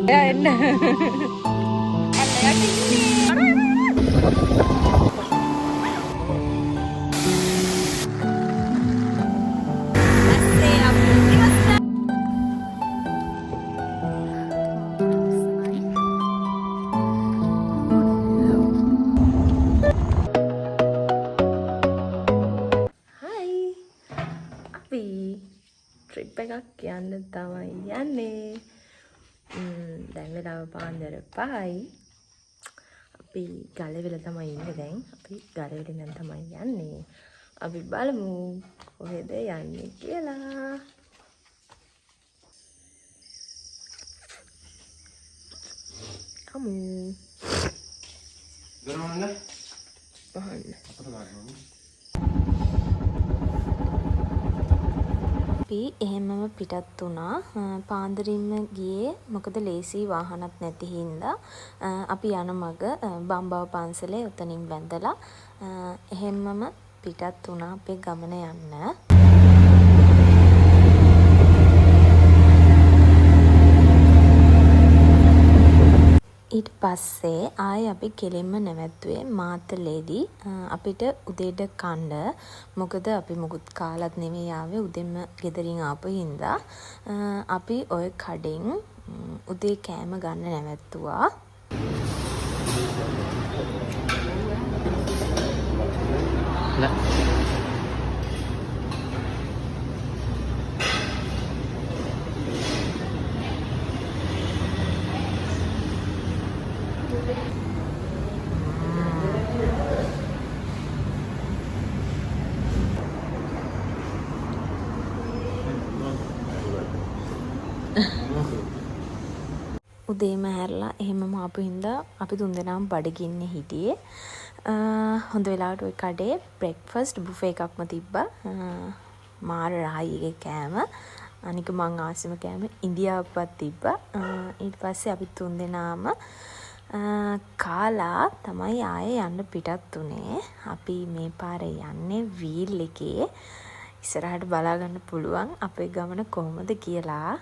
Ya enak. Trip එකක් යන්න තමයි යන්නේ. දැන් වෙලාව පාන්දර 5යි. අපි ගලවෙල තමයි ඉන්නේ දැන්. අපි ගලවෙලෙන් දැන් තමයි යන්නේ. අපි බලමු කොහෙද යන්නේ කියලා. කමු. ගරවන්න. පහන්න. අපි එහෙමම පිටත් වුණා. පාන්දරින්ම ගියේ මොකද ලේසි වාහනත් නැති හින්දා. අපි යන මග බම්බව පන්සලේ උතනින් බැඳලා එහෙමම පිටත් වුණා අපේ ගමන යන්න. ඊට පස්සේ ආයේ අපි කෙලින්ම නැවැත්තුවේ මාතලේදී. අපිට උදේට කන්න මොකද අපි මුකුත් කාලත් නෙමෙයි ආවේ උදෙන්ම ගෙදරින් ආපු හින්දා අපි ඔය කඩෙන් උදේ කෑම ගන්න නැවැත්තුවා. උදේම හැරලා එහෙමම ආපු හින්දා අපි තුන්දෙනාම බඩගින්නේ හිටියේ. හොඳ වෙලාවට ওই කඩේ බ්‍රෙක්ෆාස්ට් බුෆේ එකක්ම තිබ්බා. මාර රහයි එකේ කෑම. අනික මං ආසම කෑම ඉන්දියාවක්වත් තිබ්බා. ඊට පස්සේ අපි තුන්දෙනාම කාලා තමයි ආයේ යන්න පිටත් උනේ. අපි මේ පාරේ යන්නේ වීල් එකේ. ඉස්සරහට බලා ගන්න පුළුවන් අපේ ගමන කොහොමද කියලා.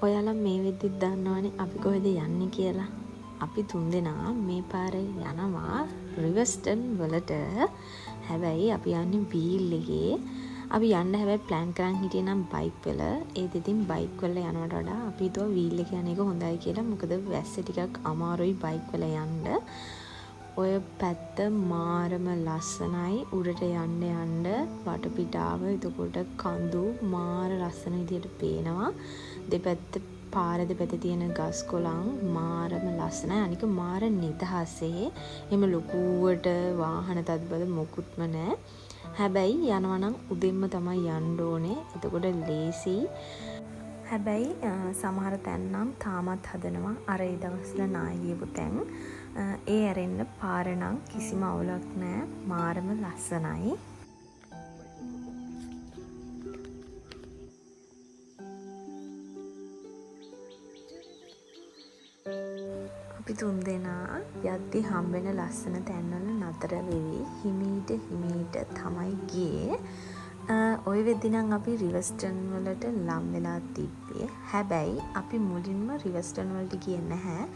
ඔයාලා මේ වෙද්දිත් දන්නවනේ අපි කොහෙද යන්නේ කියලා. අපි තුන්දෙනා මේ පාරේ යනවා රිවර්ස්ටන් වලට. හැබැයි අපි යන්නේ වීල් එකේ. අපි යන්න හැබැයි ප්ලෑන් කරන් හිටියේ නම් බයික් වල. ඒත් ඉතින් බයික් වල යනවට වඩා අපි හිතුවා වීල් එක යන එක හොඳයි කියලා. මොකද වැස්ස ටිකක් අමාරුයි බයික් වල යන්න. ඔය පැත්ත මාරම ලස්සනයි. උඩට යන්න වටපිටාව එතකොට කඳු මාර ලස්සන විදියට පේනවා. දෙපැත්ත පාර දෙපැත්තේ තියෙන ගස් කොළන් මාරම ලස්සනයි. අනික මාර නිදහසේ. එහෙම ලොකුවට වාහන තත්බල මොකුත්ම නැහැ. හැබැයි යනවා නම් උදෙන්ම තමයි යන්න ඕනේ. එතකොට ලේසි. හැබැයි සමහර තැන් නම් තාමත් හදනවා. අර ඒ දවස්වල නායකයපු තැන්. ඒ ඇරෙන්න පාර නම් කිසිම අවුලක් නැහැ. මාරම ලස්සනයි. අපි තුන්දෙනා යද්දි හම්බෙන ලස්සන තැන්වල නතර වෙවි හිමීට තමයි ගියේ. ඔය වෙද්දි නම් අපි රිවර්ස්ටන් වලට ලම් වෙලා තිබ්බේ. හැබැයි අපි මුලින්ම රිවර්ස්ටන් වලට ගියේ නැහැ.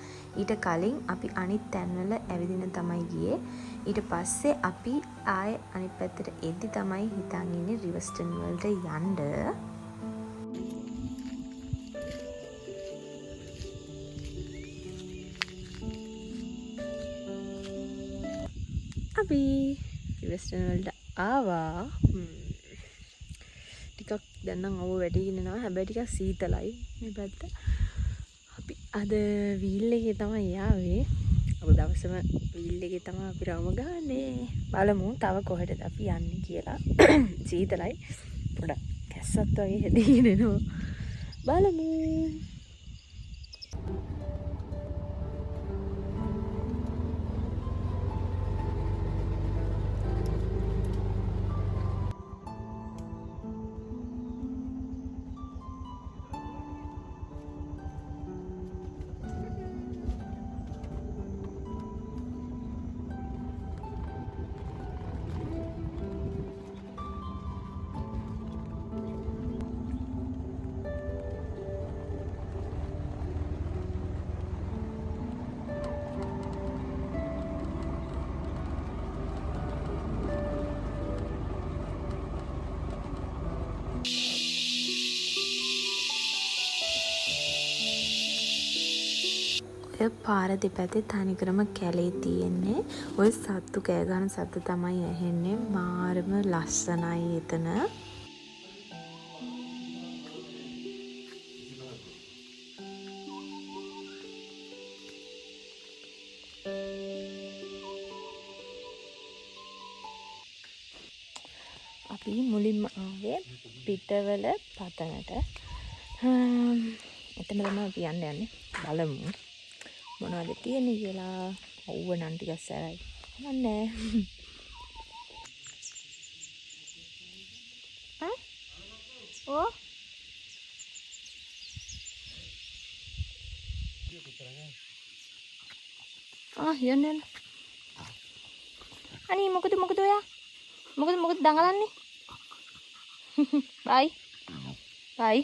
ඊට කලින් අපි අනිත් තැන්වල ඇවිදින තමයි ගියේ. ඊට පස්සේ අපි ආයේ අනිත් පැත්තට එද්දි තමයි හිතන් ඉන්නේ රිවර්ස්ටන් වලට යන්න. අපි රිවර්ස්ටන් වලට ආවා. ටිකක් දැන් නම් අවුව වැඩිගෙන යනවා. හැබැයි ටිකක් සීතලයි මේ පැත්ත. අපි අද වීල් එකේ තමයි ආවේ. අද දවසම වීල් එකේ තමයි අපි රවුම ගන්නේ. බලමු තව කොහෙටද අපි යන්නේ කියලා. සීතලයි. පොඩක් කැස්සත් වගේ හැදීගෙන එනවා. බලමු. ඔය පාර දෙපැත්තේ තනිකරම කැලේ තියෙන්නේ. ඔය සත්තු කෑ ගහන සද්ද තමයි ඇහෙන්නේ. මාරම ලස්සනයි එතන. අපි මුලින්ම ආවේ පිටවල පතනට. එතන තමයි අපි යන්නේ. බලමු මොනවද තියෙන්නේ කියලා. ඔව්ව නම් ටිකක් සැරයි. නෑ. ඕ යන්නේ. අනේ මොකද ඔයා? මොකද දඟලන්නේ? බයි. බයි.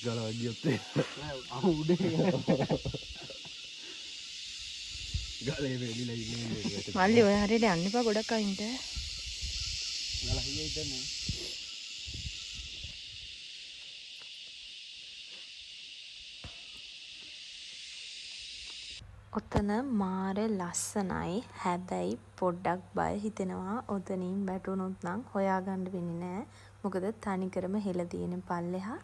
ගලව ගියොත් අවුඩේ ගලේ වෙලිලා ඉන්නේ මල්ලි ඔය හරියට යන්න එපා ගොඩක් අයින්ට. ගලහියේ ඉඳන්නේ ඔතන මාර ලස්සනයි. හැබැයි පොඩ්ඩක් බය හිතෙනවා. ඔතනින් වැටුනොත් නම් හොයාගන්න වෙන්නේ නෑ. මොකද තනිකරම හෙල තියෙන පල්ලෙහා.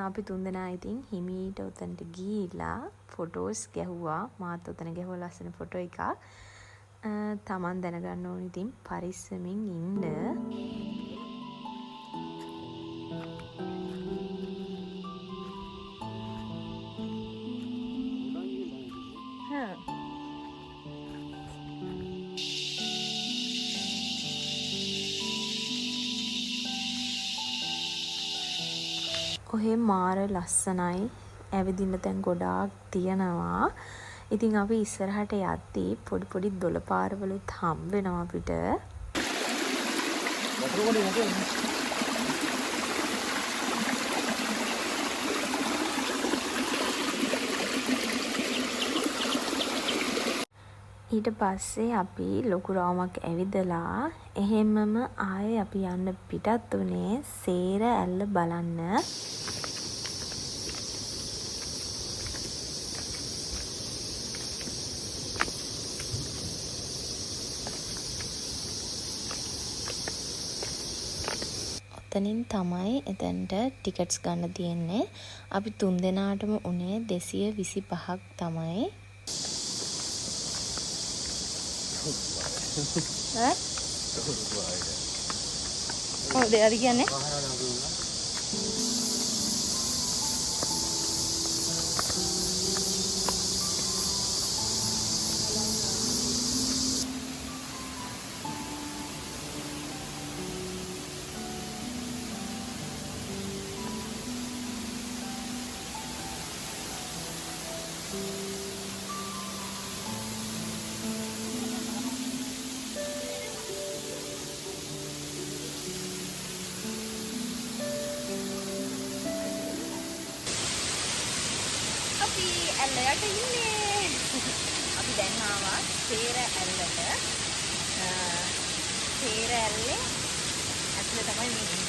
අපි තුන්දෙනා ඉතින් හිමීට ඔතනට ගිහිල්ලා ෆොටෝස් ගැහුවා. මාත් ඔතන ගැහුවා ලස්සන ෆොටෝ එකක්. තමන් දැනගන්න ඕනේ ඉතින් පරිස්සමින් ඉන්න. ඔහේ මාර ලස්සනයි. ඇවිදින්න තැන් ගොඩාක් තියෙනවා. ඉතින් අපි ඉස්සරහට යද්දී පොඩි දොළ පාරවලුත් හම්බ වෙනවා අපිට. ඊට පස්සේ අපි ලොකු රවුමක් ඇවිදලා එහෙමම ආයේ අපි යන්න පිටත් උනේ සේර ඇල්ල බලන්න. එතනින් තමයි එතනට ටිකට්ස් ගන්න තියෙන්නේ. අපි 3 දෙනාටම උනේ 225ක් තමයි. දෙයක් කියන්නේ? අපි ඇල්ලයට ඉන්නේ. අපි දැන් ආවා සේර ඇල්ලට. සේර ඇල්ලේ ඇතුලේ තමයි මේ ඉන්නේ.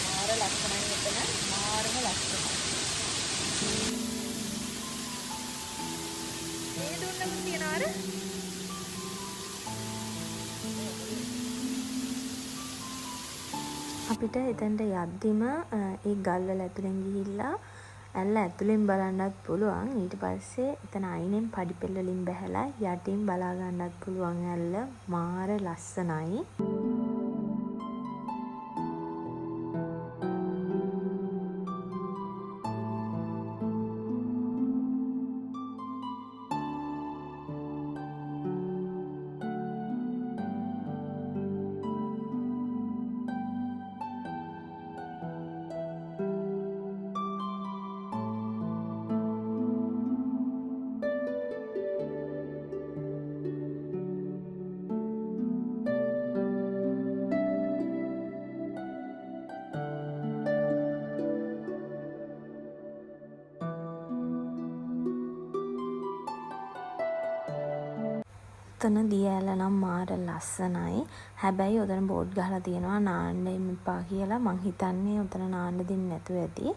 මාර ලස්සනයි මෙතන. මාරම ලස්සනයි. මේ දුන්නම තියනවාද? අපිට එතනට යද්දිම ඒ ගල්වල ඇතුලෙන් ගිහිල්ලා ඇල්ල ඇතුලෙන් බලන්නත් පුළුවන්. ඊට පස්සේ එතන අයිනෙන් පඩි පෙළ වලින් බැහැලා යටින් බලා ගන්නත් පුළුවන් ඇල්ල. මාර ලස්සනයි. ඔතන දියඇල නම් මාර ලස්සනයි. හැබැයි ඔතන බෝඩ් ගහලා තියෙනවා නාන්න එපා කියලා. මං හිතන්නේ ඔතන නාන්න දෙන්නේ නැතුව ඇති.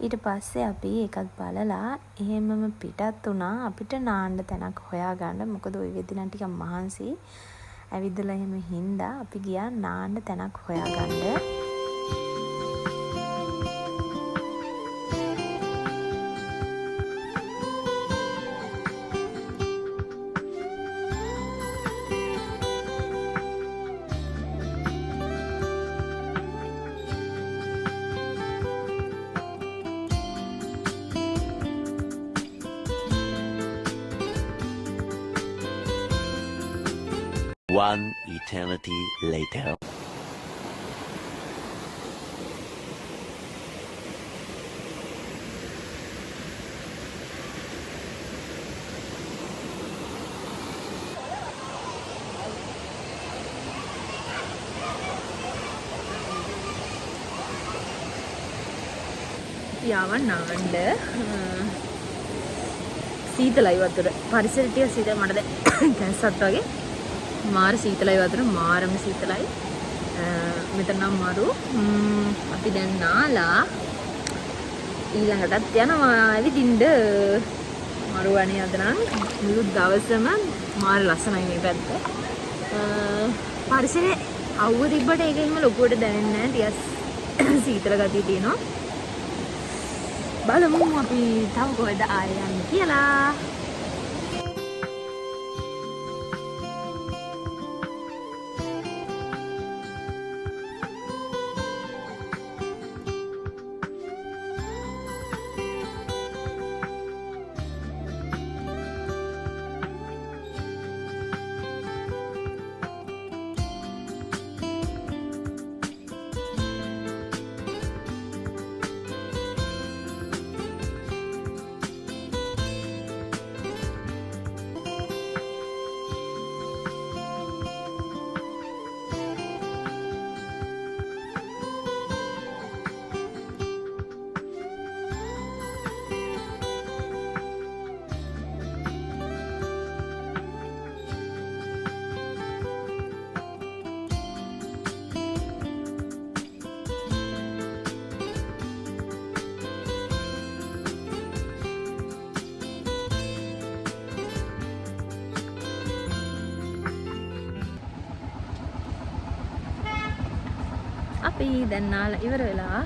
ඊට පස්සේ අපි ඒකත් බලලා එහෙමම පිටත් වුණා අපිට නාන්න තැනක් හොයාගන්න. මොකද ওই වෙද්දි නම් ටිකක් මහන්සි. ඇවිදලා එහෙම හින්දා අපි ගියා නාන්න තැනක් හොයාගන්න. One eternity later. යවන්න සීතලයි වතුර. පරිසරය ටික සීතල මට දැන් කැස්සත් වගේ. මාර සීතලයි වතුර මාරම සීතලයි. මෙතන නම් මරු. අපි දැන් නාලා ඊළඟටත් යනවා ඇවිදින්න. මරුවනේ අද නම් මුළු දවසම මාර ලස්සනයි මේ පැත්ත. පරිසරේ අවුව තිබ්බට ඒක එහෙම ලොකුවට දැනෙන්නේ නැහැ. ටිකක් සීතල ගතිය තියෙනවා. බලමු අපි තව කොහෙද ආයෙ යන්නේ කියලා. අපි දැන් නාලා ඉවර වෙලා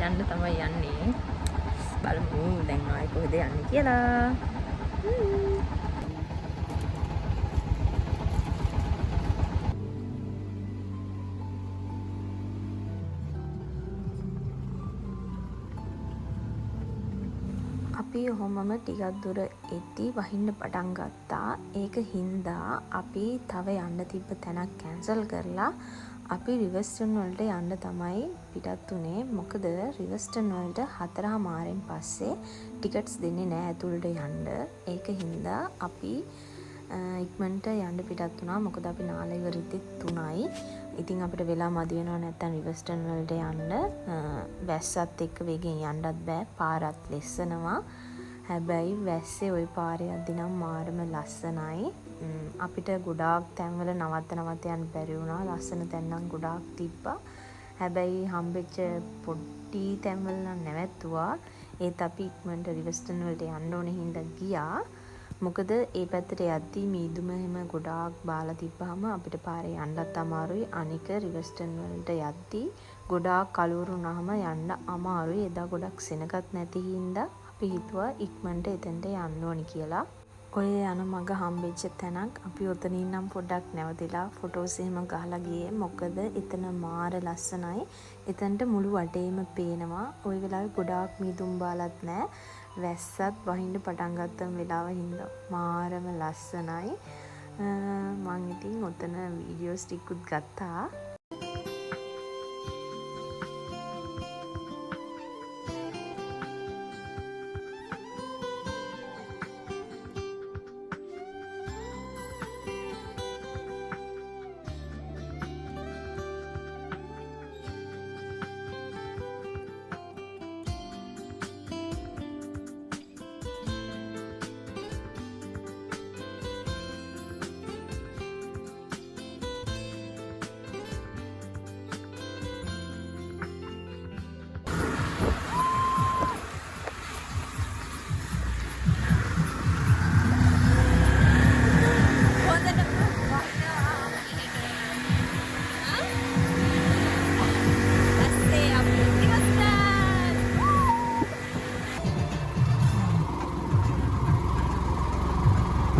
යන්න තමයි යන්නේ. බලමු දැන් ආයෙ කොහෙද යන්නේ කියලා. අපි ඔහොමම ටිකක් දුර එද්දි වහින්න පටන් ගත්තා. ඒක හින්දා අපි තව යන්න තිබ්බ තැනක් කැන්සල් කරලා අපි රිවර්ස්ටන් වලට යන්න තමයි පිටත් උනේ. මොකද රිවර්ස්ටන් වලට 4:00 පස්සේ ටිකට්ස් දෙන්නේ නැහැ ඇතුළට යන්න. ඒක හින්දා අපි ඉක්මනට යන්න පිටත් වුණා. මොකද අපි නාලා ඉවරෙද්දි 3යි. ඉතින් අපිට වෙලා මදි වෙනවා නැත්තම් රිවර්ස්ටන් වලට යන්න. වැස්සත් එක්ක වේගෙන් යන්නත් බෑ. පාරත් ලෙස්සනවා. හැබැයි වැස්සේ ওই පාරේ යද්දි නම් මාරම ලස්සනයි. අපිට ගොඩාක් තැන්වල නවත්ත යන්න බැරි වුණා. ලස්සන තැන් නම් ගොඩාක් තිබ්බා. හැබැයි හම්බෙච්ච පොඩි තැන්වල නම් නැවැත්තුවා. ඒත් අපි ඉක්මනට රිවර්ස්ටන් වලට යන්න ඕනේ හින්දා ගියා. මොකද ඒ පැත්තට යද්දි මීදුම එහෙම ගොඩාක් බාලා තිබ්බාම අපිට පාරේ යන්නත් අමාරුයි. අනික රිවර්ස්ටන් වලට යද්දි ගොඩාක් කලුරු වුණාම යන්න අමාරුයි. එදා ගොඩක් සෙනගත් නැති හින්දා අපි හිතුවා ඉක්මනට එතෙන්ට යන්න ඕනි කියලා. ඔය යන මග හම්බෙච්ච තැනක් අපි ඔතනින් නම් පොඩ්ඩක් නැවතිලා ෆොටෝස් එහෙම ගහලා ගියේ. මොකද එතන මාර ලස්සනයි. එතනට මුළු වටේම පේනවා. ওই වෙලාවේ ගොඩාක් මීදුම් බාලත් නැහැ. වැස්සත් වහින්න පටන් ගත්ත වෙලාව හින්දා මාරම ලස්සනයි. මං ඉතින් ඔතන වීඩියෝස් ටිකකුත් ගත්තා.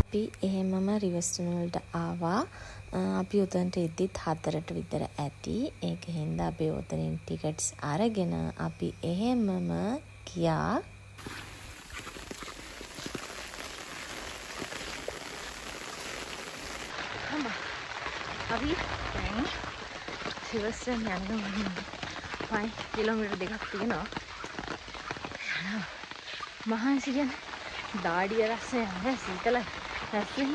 අපි එහෙමම රිවර්ස්ටන් වලට ආවා. අපි උතන්ට එද්දිත් 4ට විතර ඇති. ඒක හින්දා අපි උතනින් ටිකට්ස් අරගෙන අපි එහෙමම ගියා. අපි දැන් රිවර්ස්ටන් යනවා. කිලෝමීටර් 2ක් තියෙනවා. මහන්සි කියන්නේ දාඩිය රස්ස යනවා සීතල රස්සේ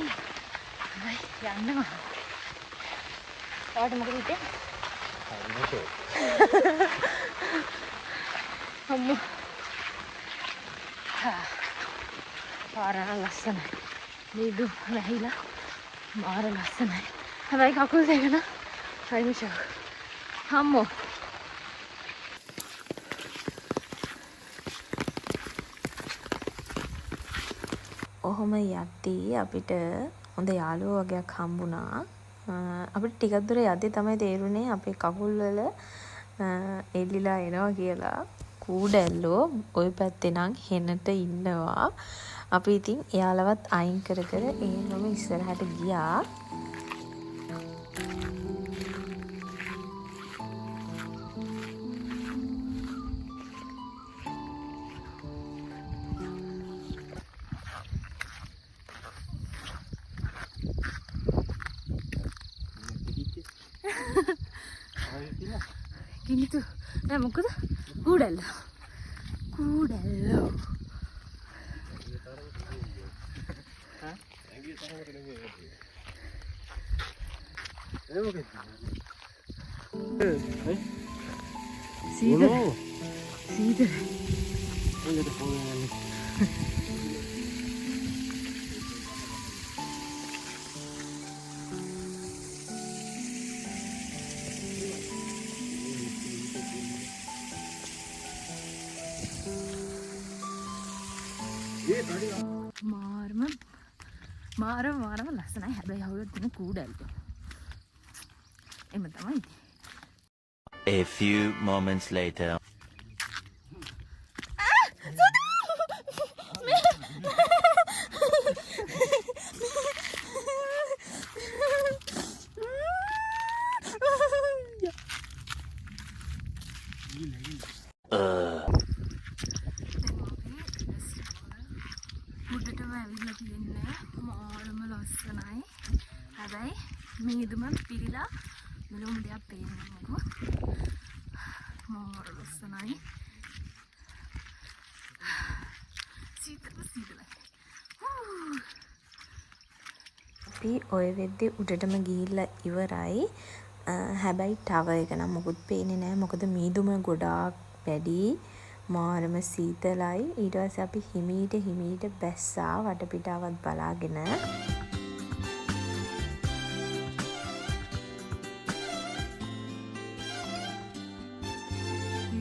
යන්නවා. ඔයාලට මොකද හිතේ? අම්මෝ පාර ලස්සනයි. මේදු වැහිලා මාර ලස්සනයි. හැබැයි කකුල් දෙක නම් හරිම ෂෝක්. අම්මෝ ඔහොම යද්දී අපිට හොඳ යාළුවෝ වගේක් හම්බුණා. අපිට ටිකක් දුර යද්දී තමයි තේරුනේ අපේ කකුල් වල එල්ලිලා එනවා කියලා. කූඩැල්ලෝ ওই පැත්තේ නම් හෙනට ඉන්නවා. අපි ඉතින් එයාලවත් අයින් කර කර එහෙමම ඉස්සරහට ගියා. කිනිතු නෑ මොකද කූඩැල්ලෝ සීතල මාරම ලස්සනයි. හැබැයි හවුලක් තියෙන කූඩැල්ලෝ එම තමයි. A few moments later. උඩටම ඇවිල්ලා තියෙන්නේ මාරම ලස්සනයි. හැබැයි මේදුම පිරීලා මෙලොම් දෙයක් පේන්නේ මොකෝ. මාර ලස්සනයි. සීතලයි. අපි ඔය වෙද්දී උඩටම ගිහිල්ලා ඉවරයි. හැබැයි ටවර් එක නම් මොකුත් පේන්නේ නැහැ. මොකද මීදුම ගොඩාක් වැඩි. මාරම සීතලයි. ඊට පස්සේ අපි හිමීට බැස්සා වටපිටාවත් බලාගෙන.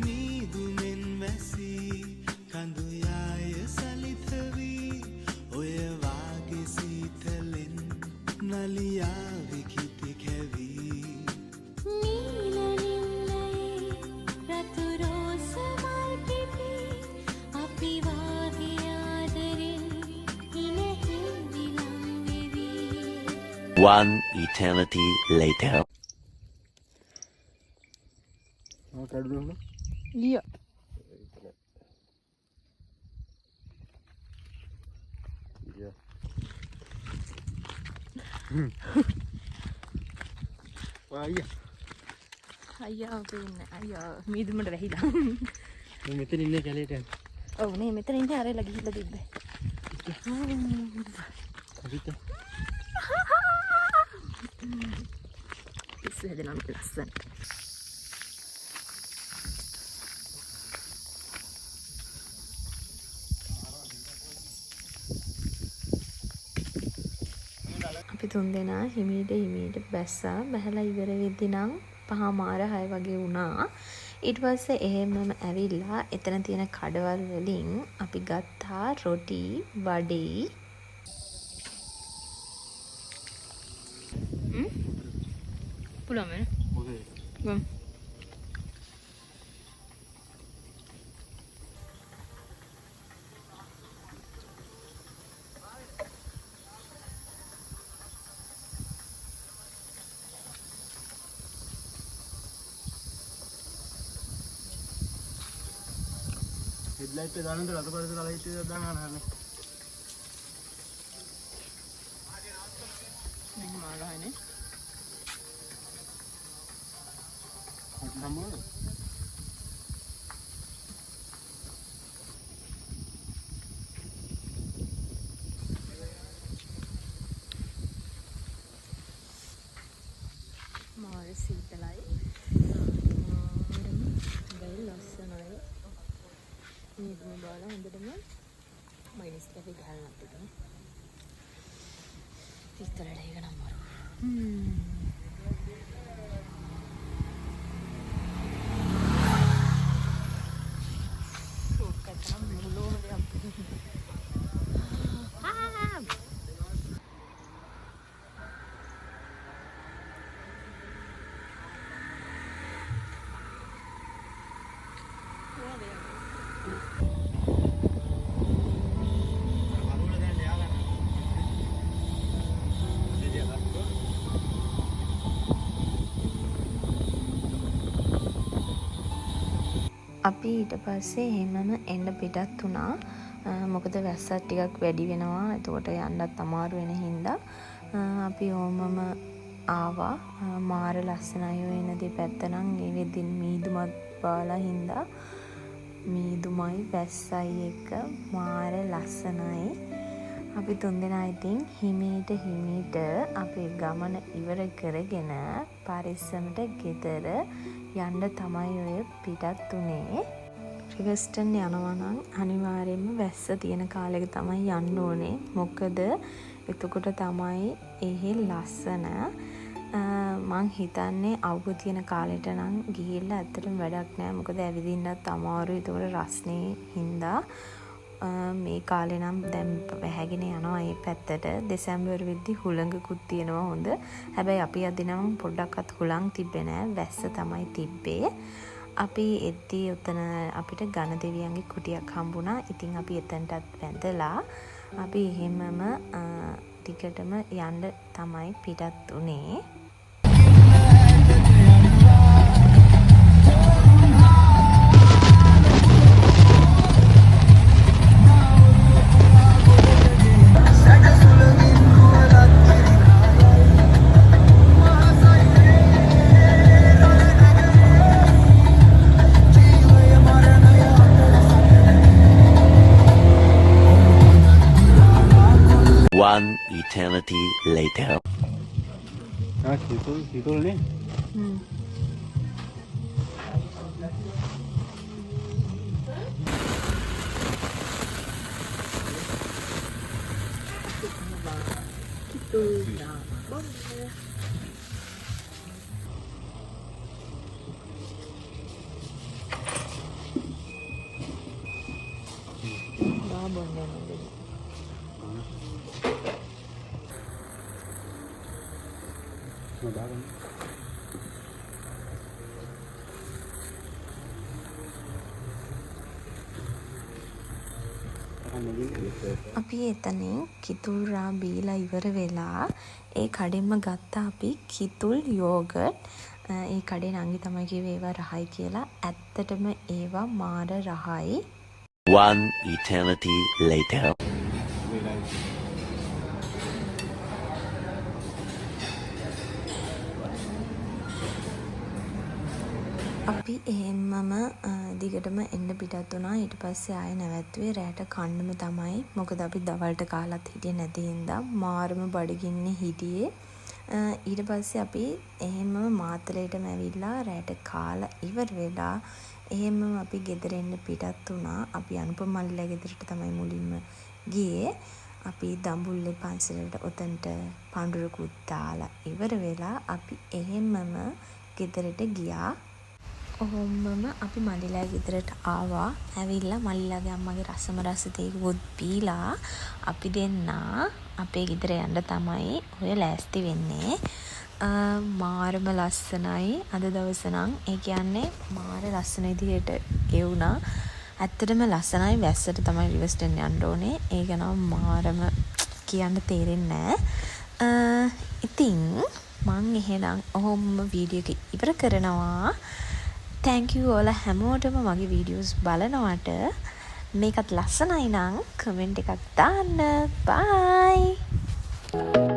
මීදුමෙන් වැසී කඳු යාය සලිත වී ඔය වාගේ සීතලෙන් නලියා විකිති කැවී One eternity later. ලිය අයියා පේන්නේ. අයියා මීදුමට වැහිලා. මෙතන ඉන්නේ කැලේට. ඔව් නේ මෙතන ඉන්නේ අරලා ගිහිල්ලා තිබ්බේ. අපිට පිස්සු හැදෙනවා මේක ලස්සනට. අපි තුන්දෙනා හිමීට බැස්සා. බහැලා ඉවර වෙද්දි නම් 5:06 වගේ වුණා. ඊට පස්සේ එහෙමම ඇවිල්ලා එතන තියෙන කඩවල් වලින් අපි ගත්තා රොටි වඩේ. පුළුවන් නේ? ගම්. ලයිට් එක දානන්ද රතු පාට ලයිට් එක දාන්න හරනේ. මෙන්න මාළහනේ. සම්මෝන. මාර සීතලයි. බැයි ලස්සනයි. මේ බාල හොඳටම මයිනස් එකේ ගහලා නැතිද? සීතලට ඒක නම් මරු. අපි ඊට පස්සේ එහෙමම එන්න පිටත් වුණා. මොකද වැස්සත් ටිකක් වැඩි වෙනවා. එතකොට යන්නත් අමාරු වෙන හින්දා අපි ඕමම ආවා. මාර ලස්සනයි ඔය එන දෙපැත්ත නම් ඒ වෙදින් මීදුමත් බාලා හින්දා මීදුමයි වැස්සයි එක මාර ලස්සනයි. අපි තුන්දෙනා ඉතින් හිමීට අපේ ගමන ඉවර කරගෙන පරිස්සමට ගෙදර යන්න තමයි ඔය පිටත් උනේ. රිවර්ස්ටන් යනවා නම් අනිවාර්යයෙන්ම වැස්ස තියෙන කාලෙක තමයි යන්න ඕනේ. මොකද එතකොට තමයි එහෙ ලස්සන. මං හිතන්නේ අවුව තියෙන කාලෙට නම් ගිහිල්ලා ඇත්තටම වැඩක් නෑ. මොකද ඇවිදින්නත් අමාරුයි. ඒතකොට රස්නේ හින්දා මේ කාලේ නම් දැන් වැහැගෙන යනවා මේ පැත්තට. දෙසැම්බර් වෙද්දි හුළඟකුත් තියෙනවා හොඳ. හැබැයි අපි අද නම් පොඩ්ඩක්වත් හුළං තිබ්බේ නෑ. වැස්ස තමයි තිබ්බේ. අපි එද්දී උතන අපිට ඝන දෙවියන්ගේ කුටියක් හම්බුණා. ඉතින් අපි එතනටත් වැඳලා අපි එහෙමම ටිකටම යන්න තමයි පිටත් උනේ. One eternity later. Situl nih. අපි එතනින් කිතුල් රා බීලා ඉවර වෙලා ඒ කඩෙන්ම ගත්තා අපි කිතුල් යෝගට්. ඒ කඩේ නංගි තමයි කිව්වේ ඒවා රහයි කියලා. ඇත්තටම ඒවා මාර රහයි. One eternity later. අපි එහෙම්මම දිගටම එන්න පිටත් වුණා. ඊට පස්සේ ආයෙ නැවැත්තුවේ රැට කන්නම තමයි. මොකද අපි දවල්ට කාලත් හිටියේ නැති හින්දා මාරම බඩගින්නේ හිටියේ. ඊට පස්සේ අපි එහෙම්මම මාතලේටම ඇවිල්ලා රැට කාලා ඉවර වෙලා එහෙම්මම අපි ගෙදර එන්න පිටත් වුණා. අපි අනුපම මල්ලිලා ගෙදරට තමයි මුලින්ම ගියේ. අපි දඹුල්ලේ පන්සලට ඔතනට පඳුරකුත් දාලා ඉවර වෙලා අපි එහෙම්මම ගෙදරට ගියා. ඔහොමම අපි මල්ලිලා ගෙදරට ආවා. ඇවිල්ලා මල්ලිලාගේ අම්මගේ රසම රස තේකුත් බීලා අපි දෙන්නා අපේ ගෙදර යන්න තමයි ඔය ලෑස්ති වෙන්නේ. මාරම ලස්සනයි අද දවස නම්. ඒ කියන්නේ මාර ලස්සන විදිහට ගෙවුණා. ඇත්තටම ලස්සනයි. වැස්සට තමයි රිවර්ස්ටන් යන්න ඕනේ. ඒක නම් මාරම කියන්න තේරෙන්නේ නැහැ. ඉතින් මං එහෙනම් ඔහොම වීඩියෝ එක ඉවර කරනවා. thank you ඔයාලා හැමෝටම මගේ වීඩියෝස් බලනවට. මේකත් ලස්සනයි නම් කමෙන්ට් එකක් දාන්න. බයි.